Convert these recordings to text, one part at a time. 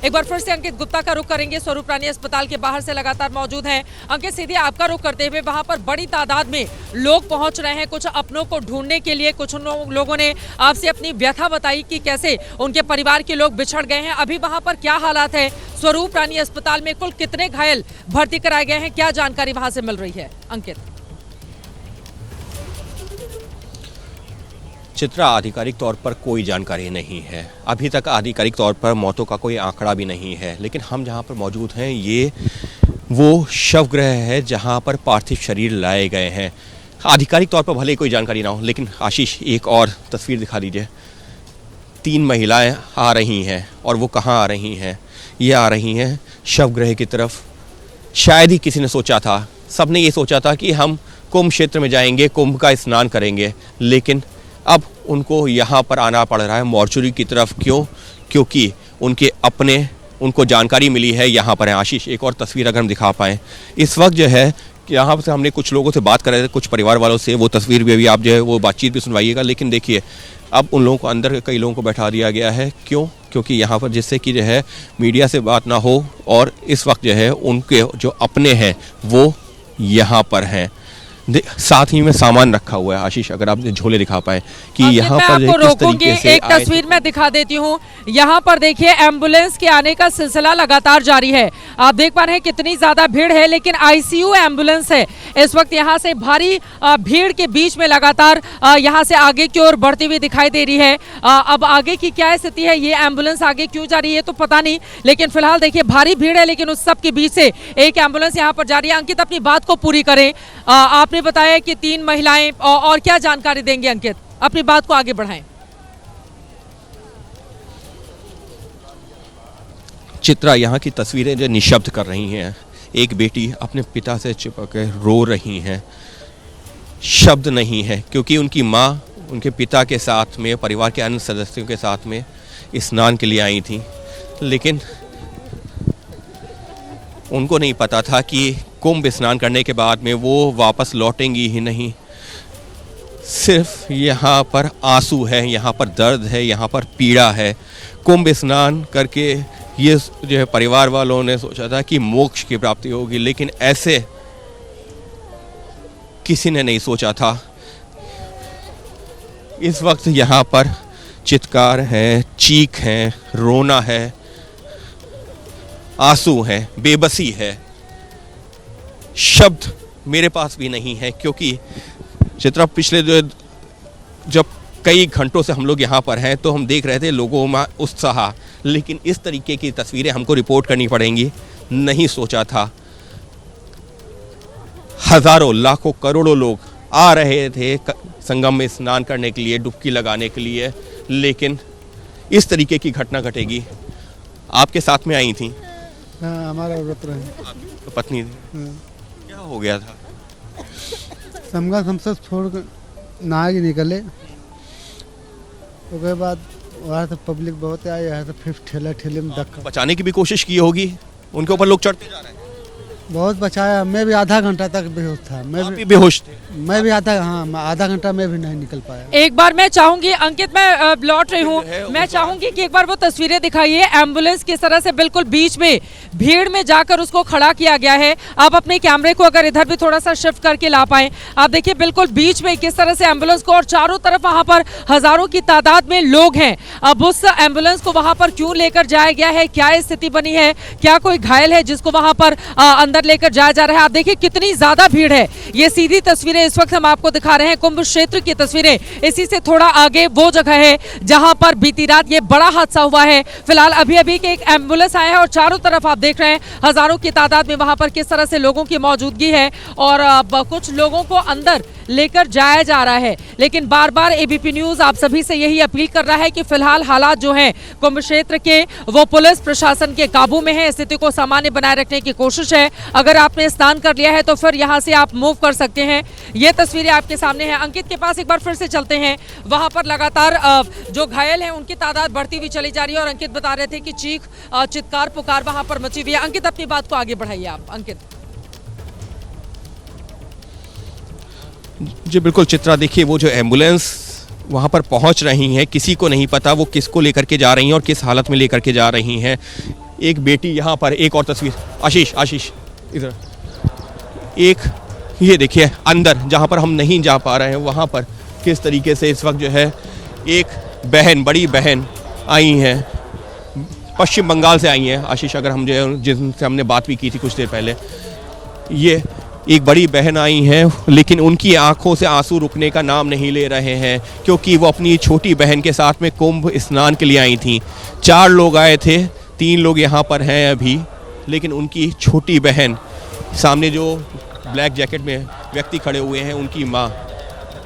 एक बार फिर से अंकित गुप्ता का रुख करेंगे, स्वरूप रानी अस्पताल के बाहर से लगातार मौजूद हैं। अंकित, सीधे आपका रुख करते हुए वहां पर बड़ी तादाद में लोग पहुंच रहे हैं कुछ अपनों को ढूंढने के लिए। कुछ लोगों ने आपसे अपनी व्यथा बताई कि कैसे उनके परिवार के लोग बिछड़ गए हैं। अभी वहां पर क्या हालात है? स्वरूप रानी अस्पताल में कुल कितने घायल भर्ती कराए गए हैं? क्या जानकारी वहां से मिल रही है अंकित? चित्रा, आधिकारिक तौर पर कोई जानकारी नहीं है। अभी तक आधिकारिक तौर पर मौतों का कोई आंकड़ा भी नहीं है। लेकिन हम जहां पर मौजूद हैं ये वो शवगृह है जहां पर पार्थिव शरीर लाए गए हैं। आधिकारिक तौर पर भले ही कोई जानकारी ना हो, लेकिन आशीष एक और तस्वीर दिखा दीजिए। 3 महिलाएं आ रही हैं और वो कहाँ आ रही हैं? ये आ रही हैं शवगृह की तरफ। शायद ही किसी ने सोचा था, सबने ये सोचा था कि हम कुंभ क्षेत्र में जाएंगे, कुंभ का स्नान करेंगे, लेकिन अब उनको यहाँ पर आना पड़ रहा है मॉर्चुरी की तरफ। क्यों? क्योंकि उनके अपने उनको जानकारी मिली है यहाँ पर है। आशीष, एक और तस्वीर अगर हम दिखा पाएँ। इस वक्त जो है यहाँ से हमने कुछ लोगों से बात कर रहे थे, कुछ परिवार वालों से, वो तस्वीर भी अभी आप जो है वो बातचीत भी सुनवाइएगा। लेकिन देखिए, अब उन लोगों को अंदर कई लोगों को बैठा दिया गया है। क्यों? क्योंकि यहाँ पर जिससे कि जो है मीडिया से बात ना हो, और इस वक्त जो है उनके जो अपने हैं वो यहाँ पर हैं। साथ ही में सामान रखा हुआ है। आशीष, अगर आप झोले दिखा पाए कि यहाँ पर आपको रोकूंगी, एक तस्वीर में दिखा देती हूँ। यहाँ पर देखिए एम्बुलेंस के आने का सिलसिला लगातार जारी है। आप देख पा रहे हैं कितनी ज्यादा भीड़ है, लेकिन आईसीयू एम्बुलेंस है इस वक्त यहाँ से भारी भीड़ के बीच में लगातार यहाँ से आगे की ओर बढ़ती हुई दिखाई दे रही है। अब आगे की क्या स्थिति है, ये एम्बुलेंस आगे क्यों जा रही है तो पता नहीं, लेकिन फिलहाल देखिए भारी भीड़ है, लेकिन उस सब के बीच से एक एम्बुलेंस यहाँ पर जा रही है। अंकित, अपनी बात को पूरी करें। आपने बताया कि 3 महिलाएं, और क्या जानकारी देंगे अंकित? अपनी बात को आगे बढ़ाएं। चित्रा, यहाँ की तस्वीरें जो निशब्द कर रही हैं। एक बेटी अपने पिता से चिपक कर रो रही हैं, शब्द नहीं है, क्योंकि उनकी माँ उनके पिता के साथ में, परिवार के अन्य सदस्यों के साथ में स्नान के लिए आई थी। लेकिन उनको नहीं पता था कि कुंभ स्नान करने के बाद में वो वापस लौटेंगी ही नहीं। सिर्फ यहाँ पर आंसू है, यहाँ पर दर्द है, यहाँ पर पीड़ा है। कुंभ स्नान करके ये जो है परिवार वालों ने सोचा था कि मोक्ष की प्राप्ति होगी, लेकिन ऐसे किसी ने नहीं सोचा था। इस वक्त यहाँ पर चित्कार है, चीख है, रोना है, आंसू है, बेबसी है। शब्द मेरे पास भी नहीं है, क्योंकि चित्रा, पिछले जब कई घंटों से हम लोग यहाँ पर हैं तो हम देख रहे थे लोगों में उत्साह, लेकिन इस तरीके की तस्वीरें हमको रिपोर्ट करनी पड़ेंगी, नहीं सोचा था। हजारों, लाखों, करोड़ों लोग आ रहे थे संगम में स्नान करने के लिए, डुबकी लगाने के लिए, लेकिन इस तरीके की घटना घटेगी। आपके साथ में आई थी? हाँ, हमारा व्रत रहे। तो पत्नी थी। क्या हो गया था? समगा हमसे छोड़ कर नहा के निकले, उसके बाद वहाँ से पब्लिक बहुत आई, यहाँ से फिर ठेले में धक्का। बचाने की भी कोशिश की होगी, उनके ऊपर लोग चढ़ते जा रहे हैं। बहुत बचाया, मैं भी आधा घंटा तक बेहोश था। मैं भी बेहोश थे। मैं भी आधा घंटा में भी नहीं निकल पाया। एक बार मैं चाहूंगी अंकित, मैं लौट रही हूँ, मैं चाहूंगी कि एक बार वो तस्वीरें दिखाइए। एम्बुलेंस किस तरह से बिल्कुल बीच में भीड़ में जाकर उसको खड़ा किया गया है। आप अपने कैमरे को अगर इधर भी थोड़ा सा शिफ्ट करके ला पाए, आप देखिए बिल्कुल बीच में किस तरह से एम्बुलेंस को, और चारों तरफ वहां पर हजारों की तादाद में लोग हैं। अब उस एम्बुलेंस को वहां पर क्यों लेकर जाया गया है, क्या स्थिति बनी है, क्या कोई घायल है जिसको वहां पर अंदर लेकर जाया जा रहा है? आप देखिए कितनी ज्यादा भीड़ है। ये सीधी तस्वीरें इस वक्त हम आपको दिखा रहे हैं, कुंभ क्षेत्र की तस्वीरें। इसी से थोड़ा आगे वो जगह है जहां पर बीती रात ये बड़ा हादसा हुआ है। फिलहाल अभी अभी के एक एम्बुलेंस आया है और चारों तरफ आप देख रहे हैं हजारों की तादाद में वहां पर किस तरह से लोगों की मौजूदगी है, और कुछ लोगों को अंदर लेकर जाया जा रहा है। लेकिन बार बार एबीपी न्यूज आप सभी से यही अपील कर रहा है कि फिलहाल हालात जो हैं कुंभ क्षेत्र के, वो पुलिस प्रशासन के काबू में है। स्थिति को सामान्य बनाए रखने की कोशिश है। अगर आपने स्नान कर लिया है तो फिर यहाँ से आप मूव कर सकते हैं। ये तस्वीरें आपके सामने हैं। अंकित के पास एक बार फिर से चलते हैं। वहां पर लगातार जो घायल हैं उनकी तादाद बढ़ती हुई चली जा रही है, और अंकित बता रहे थे कि चीख, चित्कार, पुकार वहां पर मची हुई है। अंकित, अपनी बात को आगे बढ़ाइए आप। अंकित जी बिल्कुल चित्रा, देखिए वो जो एम्बुलेंस वहाँ पर पहुँच रही हैं, किसी को नहीं पता वो किसको लेकर के जा रही हैं और किस हालत में लेकर के जा रही हैं। एक बेटी यहाँ पर, एक और तस्वीर, आशीष आशीष इधर, एक ये देखिए अंदर जहाँ पर हम नहीं जा पा रहे हैं वहाँ पर किस तरीके से इस वक्त जो है एक बहन, बड़ी बहन आई हैं, पश्चिम बंगाल से आई हैं। आशीष, अगर हम जो है जिनसे हमने बात भी की थी कुछ देर पहले, ये एक बड़ी बहन आई हैं, लेकिन उनकी आंखों से आंसू रुकने का नाम नहीं ले रहे हैं, क्योंकि वो अपनी छोटी बहन के साथ में कुंभ स्नान के लिए आई थी। 4 लोग आए थे, 3 लोग यहाँ पर हैं अभी, लेकिन उनकी छोटी बहन, सामने जो ब्लैक जैकेट में व्यक्ति खड़े हुए हैं, उनकी माँ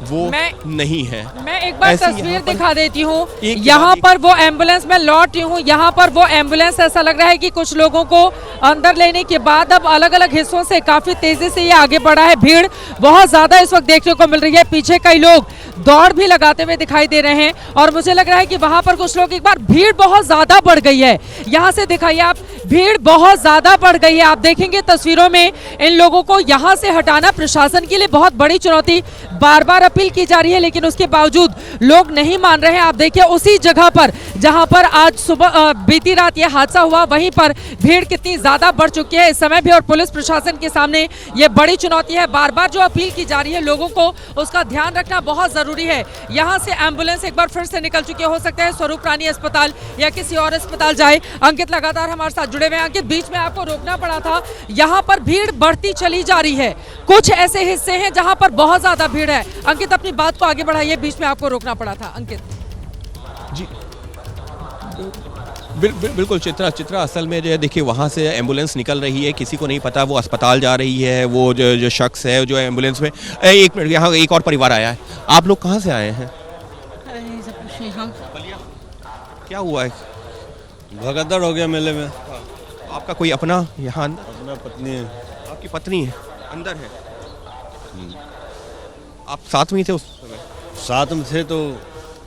वो नहीं है। मैं एक बार तस्वीर दिखा देती हूँ। एक यहाँ पर वो एम्बुलेंस में लौटी हूँ, यहाँ पर वो एम्बुलेंस, ऐसा लग रहा है कि कुछ लोगों को अंदर लेने के बाद अब अलग अलग हिस्सों से काफी तेजी से ये आगे बढ़ा है। भीड़ बहुत ज्यादा इस वक्त देखने को मिल रही है। पीछे कई लोग दौड़ भी लगाते हुए दिखाई दे रहे हैं और मुझे लग रहा है कि वहां पर कुछ लोग, एक बार भीड़ बहुत ज्यादा बढ़ गई है। यहाँ से दिखाइए आप, भीड़ बहुत ज्यादा बढ़ गई है। आप देखेंगे तस्वीरों में इन लोगों को यहाँ से हटाना प्रशासन के लिए बहुत बड़ी चुनौती, बार बार अपील की जा रही है, लेकिन उसके बावजूद लोग नहीं मान रहे हैं। आप देखिए उसी जगह पर जहां पर आज सुबह बीती रात ये हादसा हुआ, वहीं पर भीड़ कितनी ज्यादा बढ़ चुकी है इस समय भी, और पुलिस प्रशासन के सामने ये बड़ी चुनौती है। बार बार जो अपील की जा रही है लोगों को, उसका ध्यान रखना बहुत जरूरी है। यहाँ से एम्बुलेंस एक बार फिर से निकल चुकी है, हो सकता है स्वरूप रानी अस्पताल या किसी और अस्पताल जाए। अंकित लगातार हमारे साथ जुड़े हुए हैं। अंकित, बीच में आपको रोकना पड़ा था, यहाँ पर भीड़ बढ़ती चली जा रही है, कुछ ऐसे हिस्से हैं जहाँ पर बहुत ज्यादा भीड़ है। अंकित, अपनी बात को आगे बढ़ाइए, बीच में आपको रोकना पड़ा था। अंकित जी बिल्कुल चित्रा असल में जो है देखिए वहाँ से एम्बुलेंस निकल रही है, किसी को नहीं पता वो अस्पताल जा रही है। वो जो शख्स है जो एम्बुलेंस में, एक मिनट, यहाँ एक और परिवार आया है। आप लोग कहाँ से आए हैं? क्या हुआ है? भगदड़ हो गया मेले में। आपका कोई अपना यहाँ? अपना पत्नी है। आपकी पत्नी है अंदर है? आप साथ में ही थे उस समय? साथ में थे, तो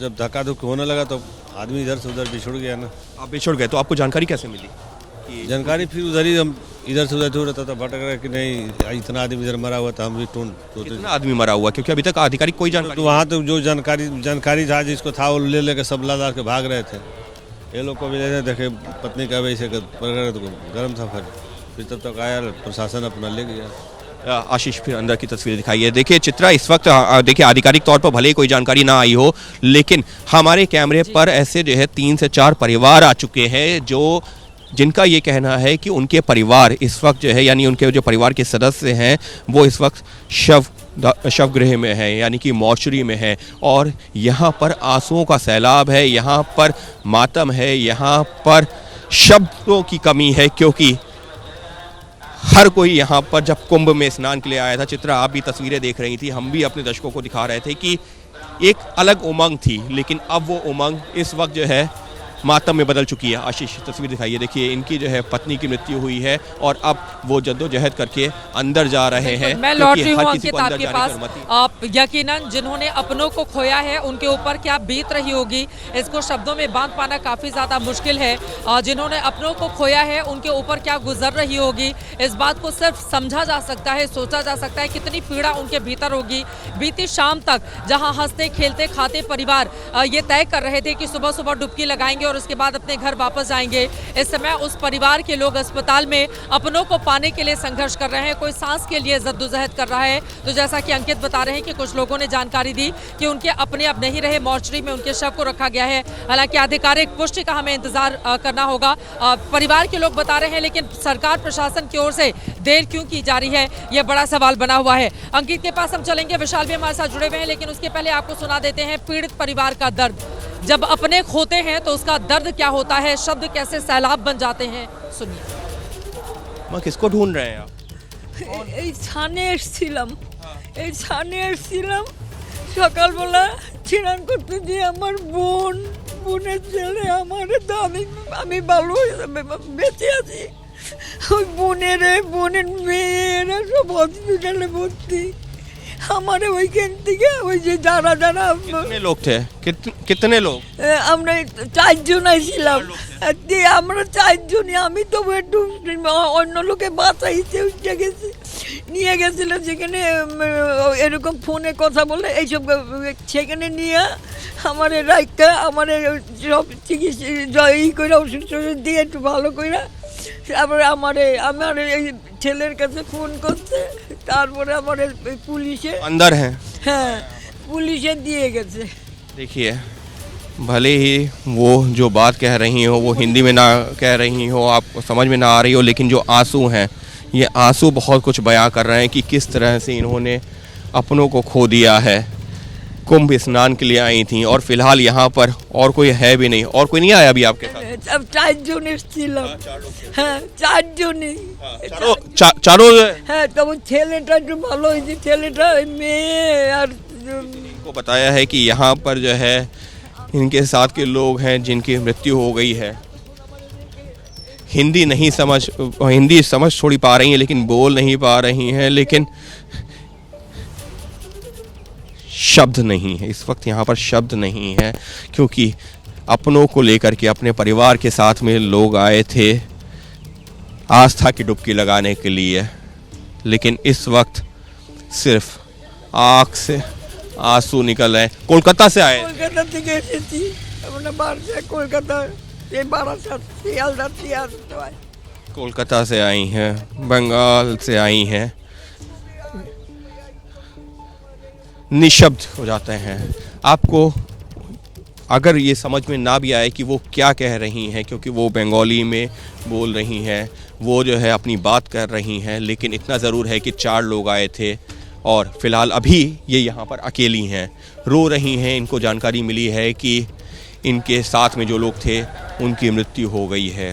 जब धक्का धुक्की होने लगा तो आदमी इधर से उधर बिछुड़ गया ना। आप बिछुड़ गए, तो आपको जानकारी कैसे मिली? जानकारी फिर उधर ही हम इधर से उधर रहता था, भटक रहा कि नहीं इतना आदमी इधर मरा हुआ था, हम भी कितना आदमी मरा हुआ? क्योंकि अभी तक आधिकारिक कोई जानकारी तो वहाँ तो जो जानकारी था जिसको था वो ले लेकर सब लादार के भाग रहे थे। ये लोग को भी ले देखे पत्नी का वैसे गर्म था, फिर तब तक आया प्रशासन अपना ले गया। आशीष, फिर अंदर की तस्वीर दिखाइए। देखिए चित्रा, इस वक्त देखिए आधिकारिक तौर पर भले ही कोई जानकारी ना आई हो, लेकिन हमारे कैमरे पर ऐसे जो है 3 से 4 परिवार आ चुके हैं जो जिनका ये कहना है कि उनके परिवार इस वक्त जो है, यानी उनके जो परिवार के सदस्य हैं वो इस वक्त शवगृह में है, यानी कि मॉर्चरी में है, और यहाँ पर आंसुओं का सैलाब है, यहाँ पर मातम है, यहाँ पर शब्दों की कमी है, क्योंकि हर कोई यहाँ पर जब कुंभ में स्नान के लिए आया था, चित्रा आप भी तस्वीरें देख रही थी, हम भी अपने दर्शकों को दिखा रहे थे कि एक अलग उमंग थी, लेकिन अब वो उमंग इस वक्त जो है मातम में बदल चुकी है। आशीष, तस्वीर दिखाइए। देखिए इनकी जो है पत्नी की मृत्यु हुई है और अब वो जद्दोजहद करके अंदर जा रहे हैं। मैं लौट रही हूँ अंकित आपके पास। आप यकीनन जिन्होंने अपनों को खोया है उनके ऊपर क्या बीत रही होगी, इसको शब्दों में बांध पाना काफ़ी ज़्यादा मुश्किल है। जिन्होंने अपनों को खोया है उनके ऊपर क्या गुजर रही होगी, इस बात को सिर्फ समझा जा सकता है, सोचा जा सकता है कितनी पीड़ा उनके भीतर होगी। बीती शाम तक जहाँ हंसते खेलते खाते परिवार ये तय कर रहे थे कि सुबह सुबह डुबकी लगाएंगे और उसके बाद अपने घर वापस जाएंगे, इस समय उस परिवार के लोग अस्पताल में अपनों को पाने के लिए संघर्ष कर रहे हैं, कोई सांस के लिए जद्दोजहद कर रहा है। तो जैसा कि अंकित बता रहे हैं कि कुछ लोगों ने जानकारी दी कि उनके अपने अब नहीं रहे, मॉर्चरी में उनके शव को रखा गया है। हालांकि आधिकारिक पुष्टि का हमें इंतजार करना होगा, परिवार के लोग बता रहे हैं, लेकिन सरकार प्रशासन की ओर से देर क्यों की जा रही है, यह बड़ा सवाल बना हुआ है। अंकित के पास हम चलेंगे, विशाल भी हमारे साथ जुड़े हुए हैं, लेकिन उसके पहले आपको सुना देते हैं पीड़ित परिवार का दर्द। जब अपने खोते हैं तो उसका दर्द क्या होता है, शब्द कैसे सैलाब बन जाते हैं, सुनिए। माँ, किसको ढूंढ रहे हैं आप? সকালবেলা স্নান করতে দিয়ে আমার বোনের ছেলে আমার দামি, আমি ভালো বেঁচে আছি, ওই বোনের মেয়েরা সব হসপিটালে ভর্তি। हमारे ওইখান থেকে ওই যে যারা कितने लोग थे? कितने लोग? আমরা 4 জন ছিলাম, আমরা 4 জনই। আমি তো একটু অন্য লোকে বাঁচাইতে উঠে গেছি, নিয়ে গেছিল যেখানে এরকম ফোনে কথা বলে এইসব সেখানে নিয়ে আমার রাইকা আমার সব চিকিৎসা ই করে ওষুধ টষুধ দিয়ে একটু ভালো করে তারপরে আমার এই ছেলের কাছে ফোন করছে, তারপরে আমার পুলিশে अंदर हैं। হ্যাঁ পুলিশে দিয়ে গেছে। देखिए, भले ही वो जो बात कह रही हो वो हिंदी में ना कह रही हो, आपको समझ में ना आ रही हो, लेकिन जो आंसू हैं ये आंसू बहुत कुछ बयां कर रहे हैं कि किस तरह से इन्होंने अपनों को खो दिया है। कुंभ स्नान के लिए आई थी और फिलहाल यहाँ पर और कोई है भी नहीं। और कोई नहीं आया अभी आपके साथ? সব চারজন এসেছিলাম। হ্যাঁ চারজনই। चारों হ্যাঁ তবে ছেলেটা একটু ভালো হয়েছে, ছেলেটা মেয়ে আর को बताया है कि यहाँ पर जो है इनके साथ के लोग हैं जिनकी मृत्यु हो गई है। हिंदी समझ थोड़ी पा रही हैं लेकिन बोल नहीं पा रही हैं, लेकिन शब्द नहीं है इस वक्त यहाँ पर, शब्द नहीं है, क्योंकि अपनों को लेकर के अपने परिवार के साथ में लोग आए थे आस्था की डुबकी लगाने के लिए, लेकिन इस वक्त सिर्फ आँख से आंसू निकल रहे हैं। कोलकाता से आए? কলকাতা থেকে এসেছি, আমরা বাড়ছে কলকাতা, এই বারাসাত শিয়ালদা শিয়ালদা। कोलकाता से आई हैं, बंगाल से आई हैं। निशब्द हो जाते हैं। आपको अगर ये समझ में ना भी आए कि वो क्या कह रही हैं, क्योंकि वो बंगाली में बोल रही हैं, वो जो है अपनी बात कर रही हैं, लेकिन इतना ज़रूर है कि 4 लोग आए थे और फ़िलहाल अभी ये यहाँ पर अकेली हैं, रो रही हैं। इनको जानकारी मिली है कि इनके साथ में जो लोग थे उनकी मृत्यु हो गई है।